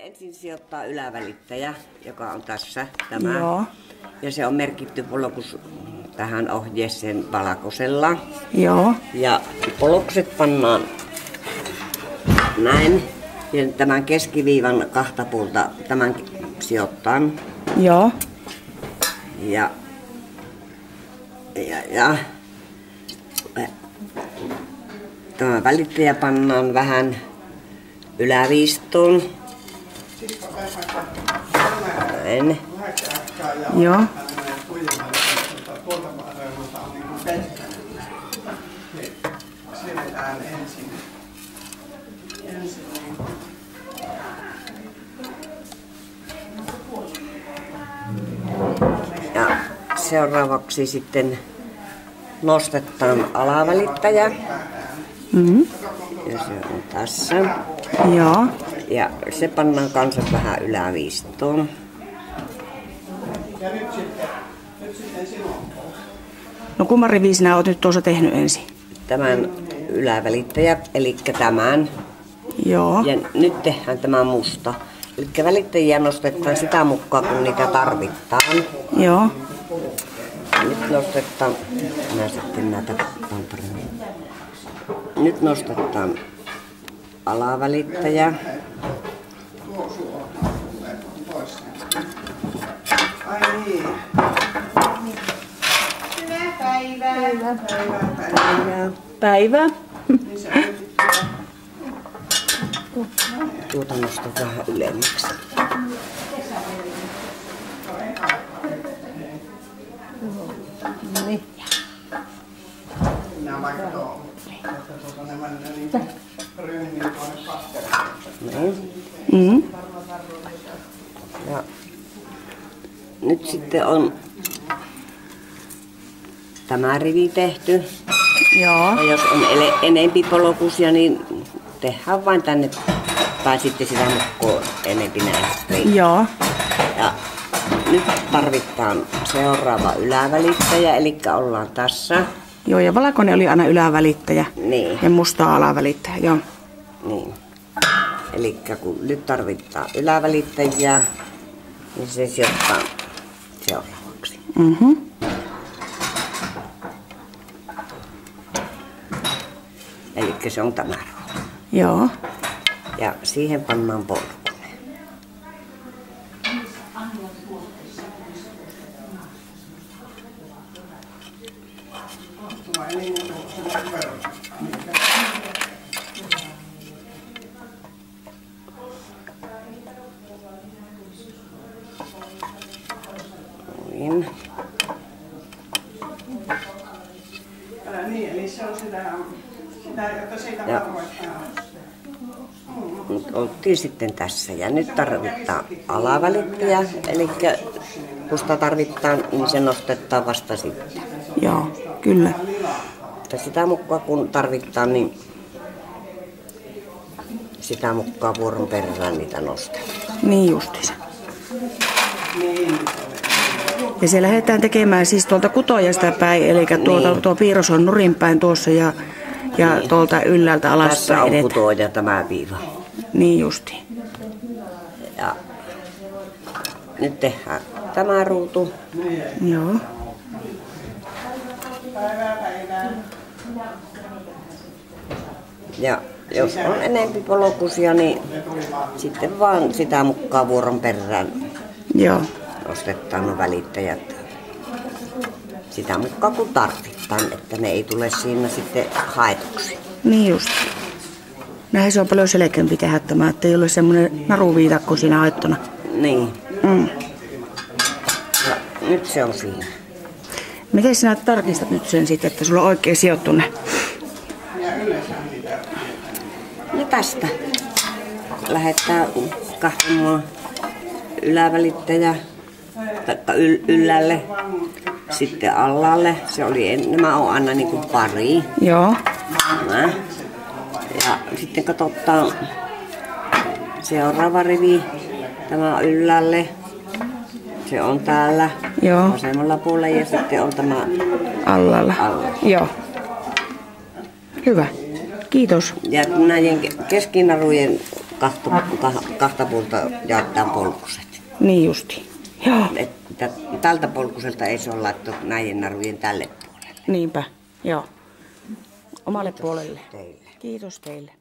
Ensin sijoittaa ylävälittäjä, joka on tässä tämä. Joo. Ja se on merkitty polkus tähän ohjeeseen valkoisella. Joo. Ja polokset pannaan näin. Ja tämän keskiviivan kahta puolta tämän sijoittaa. Joo. Ja tämä välittäjä pannaan vähän yläviistoon. Näin. Joo. Ja seuraavaksi sitten nostetaan alavälittäjä. Ja se on tässä. Joo. Ja se pannaan kanssa vähän yläviistoon. No kumman rivin sinä olet nyt tuossa tehnyt ensin? Tämän ylävälittäjä, eli tämän. Joo. Ja nyt tehdään tämä musta. Eli välittäjiä nostetaan sitä mukaan, kun niitä tarvitaan. Joo. Nyt nostetaan, minä sitten näitä pantareja. Nyt nostetaan alavälittäjä. Ai niin. Hyvää päivää. Päivää. Tuota nostan vähän ylemmäksi. Niin. Minä vaikka tuohon. Näin. Ja nyt sitten on tämä rivi tehty. Joo. Ja jos on enempi polkusia, niin tehdään vain tänne tai sitten sitä mukaan enempi näin. Joo. Ja nyt tarvitaan seuraava ylävälittäjä, eli ollaan tässä. Joo, ja valkoinen oli aina ylävälittäjä. Niin. Ja musta alavälittäjä, joo. Niin. Eli kun nyt tarvitaan ylävälittäjää, niin se sijoittaa seuraavaksi. Eli se on tämä rooli. Joo. Ja siihen pannaan polkune. Noin. Niin, eli se on sitä jotta siitä varoittaa. Nyt oltiin sitten tässä ja nyt tarvitaan alavälittäjä, eli kun sitä tarvitaan, niin se nostetaan vasta sitten. Joo, kyllä. Mutta sitä mukaan kun tarvitaan, niin sitä mukaan vuoron perään niitä nostetaan. Niin justiinsa. Ja se lähdetään tekemään siis tuolta kutojasta päin, eli tuo piirros on nurinpäin tuossa ja niin. Tuolta ylhäältä alaspäin tässä on edetään. kutoja tämä viiva. Niin justiin. Ja nyt tehdään tämä ruutu. Joo. Ja jos on enempi polkusia, niin sitten vaan sitä mukaan vuoron perään Joo. nostetaan nuo välittäjät. Sitä mukaan kun tarvitaan, että ne ei tule siinä sitten haetuksi. Niin just. Näin se on paljon selkeämpi tehdä tämä, että ei ole semmoinen naruviitakko siinä haettuna. Niin. Ja nyt se on siinä. Miten sinä tarkistat nyt sen sitten, että sulla on oikein sijoittunut? No tästä lähdetään katsomaan ylävälittäjä yllälle, sitten allalle. Se oli, nämä on aina niin kuin pari. Joo. Nämä. Ja sitten katsotaan seuraava rivi, tämä on yllälle. Se on täällä Joo. vasemmalla puolella ja sitten on tämä Allalla. alla. Joo. Hyvä. Kiitos. Ja näiden keskinarujen kahta puolta jaetaan polkuset. Niin justi. Joo. Tältä polkuselta ei se ole laittu näiden narujen tälle puolelle. Niinpä, joo. Omalle puolelle. Teille. Kiitos teille.